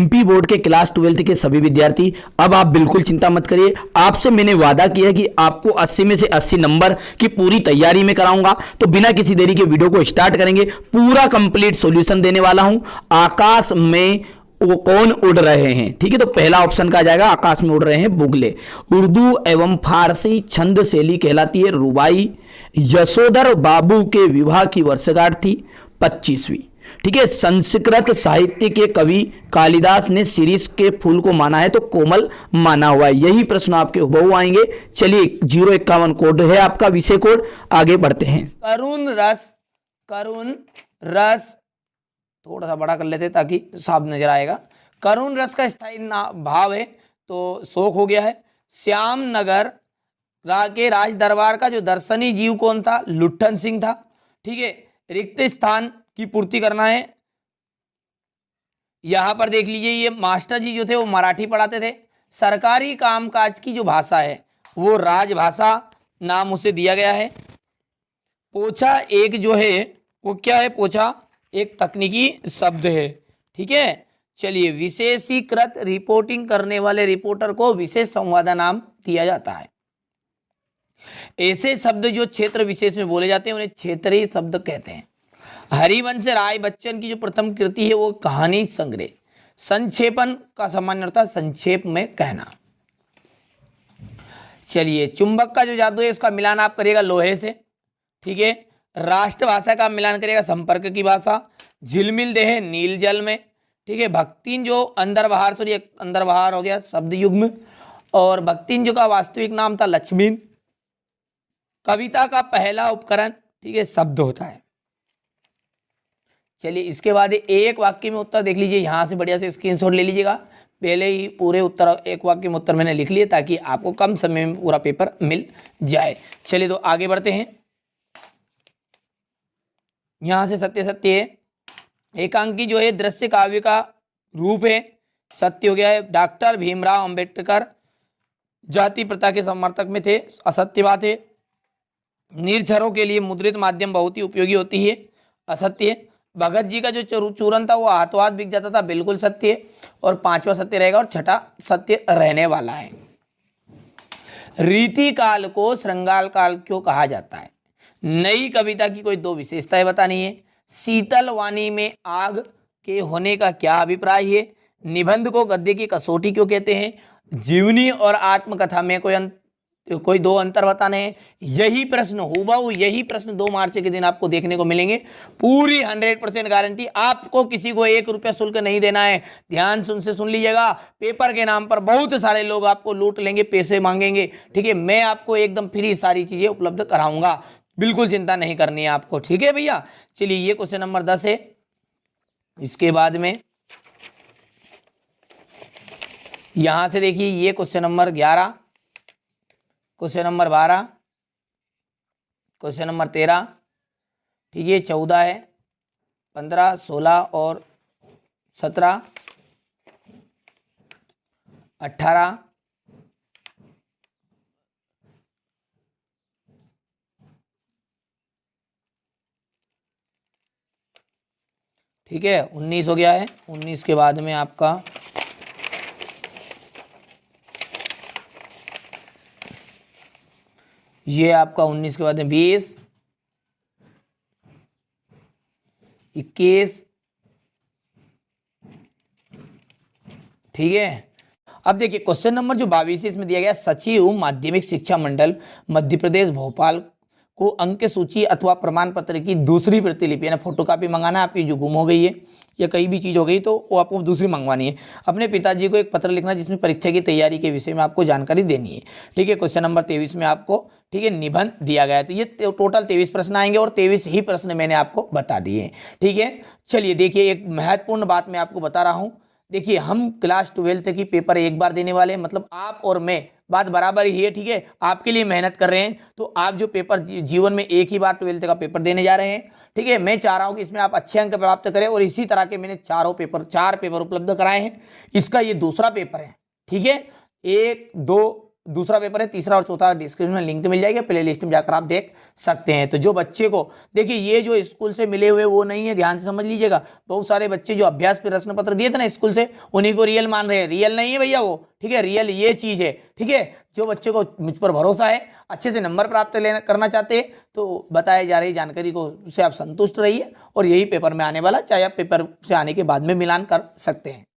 MP board के class 12th के सभी विद्यार्थी, अब आप बिल्कुल चिंता मत करिए। आपसे मैंने वादा किया है कि आपको 80 में से 80 नंबर की पूरी तैयारी में कराऊंगा। तो बिना किसी देरी के वीडियो को स्टार्ट करेंगे। पूरा कंप्लीट सॉल्यूशन देने वाला हूं। आकाश में वो कौन उड़ रहे हैं, ठीक है। तो पहला ऑप्शन का जाएगा, आकाश में उड़ रहे हैं बुगले। उर्दू एवं फारसी छंद शैली कहलाती है रुबाई। यशोधर बाबू के विवाह की वर्षगांठ थी 25वीं, ठीक है। संस्कृत साहित्य के कवि कालिदास ने शिरीष के फूल को माना है तो कोमल माना हुआ है। यही प्रश्न आपके हुबहू आएंगे। चलिए 051 कोड है आपका विषय कोड, आगे बढ़ते हैं। करुण रस थोड़ा सा बड़ा कर लेते ताकि साफ नजर आएगा। करुण रस का स्थायी भाव है तो शोक हो गया है। श्याम नगर के राज दरबार का जो दर्शनी जीव कौन था? लुट्ठन सिंह था, ठीक है। रिक्त स्थान की पूर्ति करना है। यहां पर देख लीजिए, ये मास्टर जी जो थे वो मराठी पढ़ाते थे। सरकारी कामकाज की जो भाषा है वो राजभाषा नाम उसे दिया गया है। पोछा एक जो है वो क्या है? पोछा एक तकनीकी शब्द है, ठीक है। चलिए, विशेषीकृत रिपोर्टिंग करने वाले रिपोर्टर को विशेष संवाददाता नाम दिया जाता है। ऐसे शब्द जो क्षेत्र विशेष में बोले जाते हैं उन्हें क्षेत्रीय शब्द कहते हैं। हरिवंश राय बच्चन की जो प्रथम कृति है वो कहानी संग्रह। संक्षेपण का सामान्य अर्थ है संक्षेप में कहना। चलिए, चुंबक का जो जादू है उसका मिलान आप करिएगा लोहे से, ठीक है। राष्ट्रभाषा का मिलान करिएगा संपर्क की भाषा। झिलमिल देह नील जल में, ठीक है। भक्तिन जो अंदर बाहर, सॉरी अंदर बाहर हो गया शब्द युग्म। और भक्तिन जो का वास्तविक नाम था लक्ष्मीन। कविता का पहला उपकरण, ठीक है, शब्द होता है। चलिए, इसके बाद एक वाक्य में उत्तर देख लीजिए। यहां से बढ़िया से स्क्रीनशॉट ले लीजिएगा। पहले ही पूरे उत्तर एक वाक्य में उत्तर मैंने लिख लिए ताकि आपको कम समय में पूरा पेपर मिल जाए। चलिए, तो आगे बढ़ते हैं। यहां से सत्य सत्य है। एकांकी जो है दृश्य काव्य का रूप है, सत्य हो गया है। डॉक्टर भीमराव अंबेडकर जाति प्रथा के समर्थक में थे, असत्य बात है। निरक्षरों के लिए मुद्रित माध्यम बहुत ही उपयोगी होती है, असत्य है। भगत जी का जो चूरन था वो हाथों हाथ बिक जाता था, बिल्कुल सत्य है। और पांचवा सत्य रहेगा और छठा सत्य रहने वाला है। रीति काल को श्रृंगार काल क्यों कहा जाता है? नई कविता की कोई दो विशेषताएं बतानी है। शीतल वाणी में आग के होने का क्या अभिप्राय है? निबंध को गद्य की कसौटी क्यों कहते हैं? जीवनी और आत्मकथा में कोई दो अंतर बताने हैं। यही प्रश्न हुबहू, यही प्रश्न 2 मार्च के दिन आपको देखने को मिलेंगे। पूरी 100% गारंटी। आपको किसी को 1 रुपया शुल्क नहीं देना है। ध्यान से सुन लीजिएगा। पेपर के नाम पर बहुत सारे लोग आपको लूट लेंगे, पैसे मांगेंगे, ठीक है। मैं आपको एकदम फ्री सारी चीजें उपलब्ध कराऊंगा, बिल्कुल चिंता नहीं करनी है आपको, ठीक है भैया। चलिए, ये क्वेश्चन नंबर 10 है। इसके बाद में यहां से देखिए, ये question number 11, question number 12, question number 13, ठीक है। 14 है, 15, 16 और 17, 18, ठीक है। 19 हो गया है। 19 के बाद में आपका ये आपका 19 के बाद में 20, 21, ठीक है। अब देखिए क्वेश्चन नंबर जो 22 है, इसमें दिया गया सचिव माध्यमिक शिक्षा मंडल मध्य प्रदेश भोपाल को अंक सूची अथवा प्रमाण पत्र की दूसरी प्रतिलिपि यानी फोटोकॉपी मंगाना। आपकी जो गुम हो गई है या कहीं भी चीज़ हो गई तो वो आपको दूसरी मंगवानी है। अपने पिताजी को एक पत्र लिखना जिसमें परीक्षा की तैयारी के विषय में आपको जानकारी देनी है, ठीक है। क्वेश्चन नंबर 23 में आपको, ठीक है, निबंध दिया गया है। तो ये टोटल 23 प्रश्न आएंगे और 23 ही प्रश्न मैंने आपको बता दिए, ठीक है। चलिए देखिए, एक महत्वपूर्ण बात मैं आपको बता रहा हूँ। देखिए, हम क्लास 12th की पेपर एक बार देने वाले हैं, मतलब आप और मैं बात बराबर ही है, ठीक है। आपके लिए मेहनत कर रहे हैं तो आप जो पेपर जीवन में एक ही बार 12th का पेपर देने जा रहे हैं, ठीक है। मैं चाह रहा हूं कि इसमें आप अच्छे अंक प्राप्त करें और इसी तरह के मैंने 4 पेपर उपलब्ध कराए हैं। इसका ये दूसरा पेपर है, ठीक है। 1, 2, दूसरा पेपर है, तीसरा और चौथा डिस्क्रिप्शन में लिंक मिल जाएगा, प्ले लिस्ट में जाकर आप देख सकते हैं। तो जो बच्चे को देखिए, ये जो स्कूल से मिले हुए वो नहीं है, ध्यान से समझ लीजिएगा। बहुत सारे बच्चे जो अभ्यास प्रश्न पत्र दिए थे ना स्कूल से, उन्हीं को रियल मान रहे हैं। रियल नहीं है भैया वो, ठीक है, रियल ये चीज है, ठीक है। जो बच्चे को मुझ पर भरोसा है, अच्छे से नंबर प्राप्त करना चाहते हैं, तो बताई जा रही जानकारी को से आप संतुष्ट रहिए और यही पेपर में आने वाला, चाहे आप पेपर से आने के बाद में मिलान कर सकते हैं।